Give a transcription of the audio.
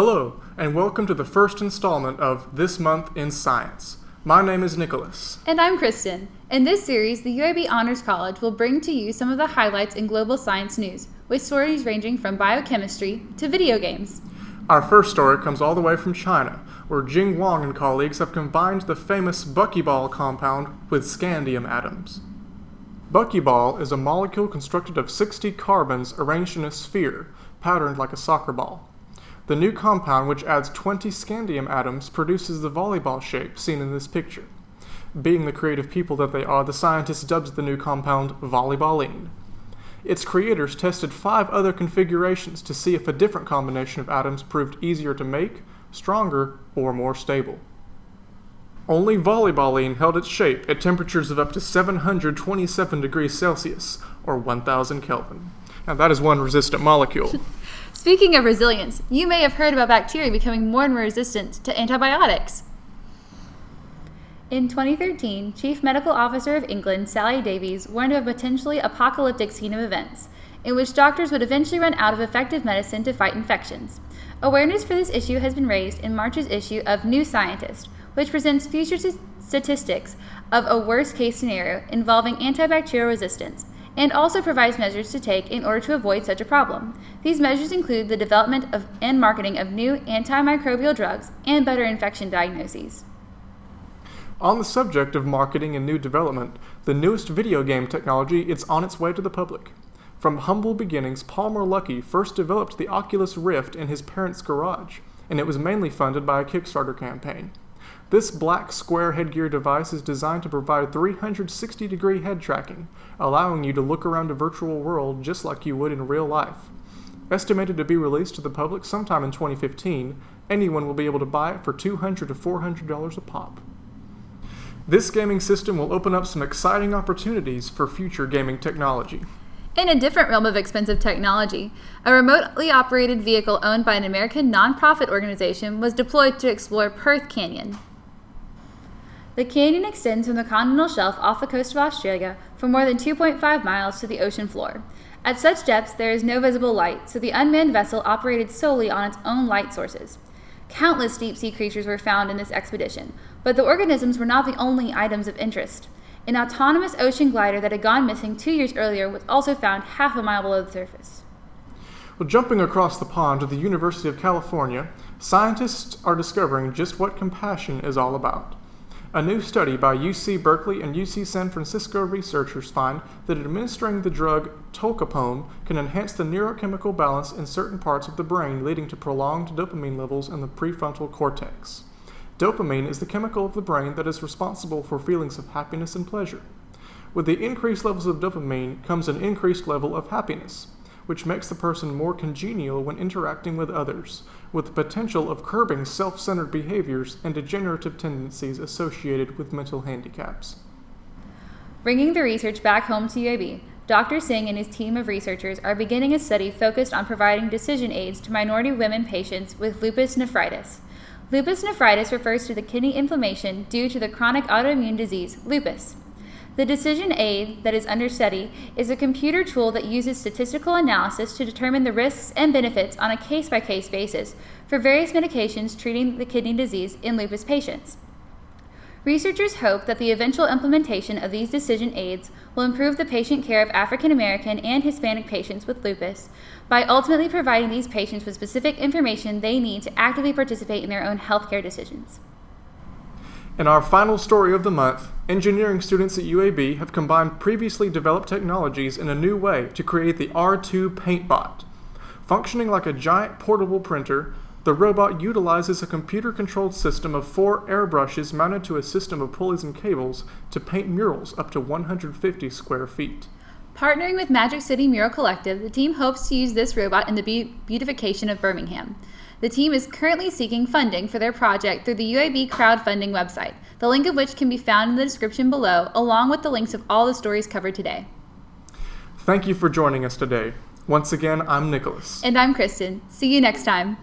Hello, and welcome to the first installment of This Month in Science. My name is Nicholas. And I'm Kristin. In this series, the UAB Honors College will bring to you some of the highlights in global science news, with stories ranging from biochemistry to video games. Our first story comes all the way from China, where Jing Wang and colleagues have combined the famous buckyball compound with scandium atoms. Buckyball is a molecule constructed of 60 carbons arranged in a sphere, patterned like a soccer ball. The new compound, which adds 20 scandium atoms, produces the volleyball shape seen in this picture. Being the creative people that they are, the scientists dubbed the new compound Volleyballin. Its creators tested 5 other configurations to see if a different combination of atoms proved easier to make, stronger, or more stable. Only Volleyballin held its shape at temperatures of up to 727 degrees Celsius, or 1000 Kelvin. Now that is one resistant molecule. Speaking of resilience, you may have heard about bacteria becoming more and more resistant to antibiotics. In 2013, Chief Medical Officer of England, Sally Davies, warned of a potentially apocalyptic scene of events, in which doctors would eventually run out of effective medicine to fight infections. Awareness for this issue has been raised in March's issue of New Scientist, which presents future statistics of a worst-case scenario involving antibacterial resistance, and also provides measures to take in order to avoid such a problem. These measures include the development of and marketing of new antimicrobial drugs and better infection diagnoses. On the subject of marketing and new development, the newest video game technology is on its way to the public. From humble beginnings, Palmer Luckey first developed the Oculus Rift in his parents' garage, and it was mainly funded by a Kickstarter campaign. This black square headgear device is designed to provide 360-degree head tracking, allowing you to look around a virtual world just like you would in real life. Estimated to be released to the public sometime in 2015, anyone will be able to buy it for $200 to $400 a pop. This gaming system will open up some exciting opportunities for future gaming technology. In a different realm of expensive technology, a remotely operated vehicle owned by an American nonprofit organization was deployed to explore Perth Canyon. The canyon extends from the continental shelf off the coast of Australia for more than 2.5 miles to the ocean floor. At such depths, there is no visible light, so the unmanned vessel operated solely on its own light sources. Countless deep-sea creatures were found in this expedition, but the organisms were not the only items of interest. An autonomous ocean glider that had gone missing 2 years earlier was also found half a mile below the surface. Well, jumping across the pond to the University of California, scientists are discovering just what compassion is all about. A new study by UC Berkeley and UC San Francisco researchers find that administering the drug tolcapone can enhance the neurochemical balance in certain parts of the brain, leading to prolonged dopamine levels in the prefrontal cortex. Dopamine is the chemical of the brain that is responsible for feelings of happiness and pleasure. With the increased levels of dopamine comes an increased level of happiness, which makes the person more congenial when interacting with others, with the potential of curbing self-centered behaviors and degenerative tendencies associated with mental handicaps. Bringing the research back home to UAB, Dr. Singh and his team of researchers are beginning a study focused on providing decision aids to minority women patients with lupus nephritis. Lupus nephritis refers to the kidney inflammation due to the chronic autoimmune disease, lupus. The decision aid that is under study is a computer tool that uses statistical analysis to determine the risks and benefits on a case-by-case basis for various medications treating the kidney disease in lupus patients. Researchers hope that the eventual implementation of these decision aids will improve the patient care of African American and Hispanic patients with lupus by ultimately providing these patients with specific information they need to actively participate in their own healthcare decisions. In our final story of the month, engineering students at UAB have combined previously developed technologies in a new way to create the R2 PaintBot. Functioning like a giant portable printer, the robot utilizes a computer-controlled system of 4 airbrushes mounted to a system of pulleys and cables to paint murals up to 150 square feet. Partnering with Magic City Mural Collective, the team hopes to use this robot in the beautification of Birmingham. The team is currently seeking funding for their project through the UAB crowdfunding website, the link of which can be found in the description below, along with the links of all the stories covered today. Thank you for joining us today. Once again, I'm Nicholas. And I'm Kristin. See you next time.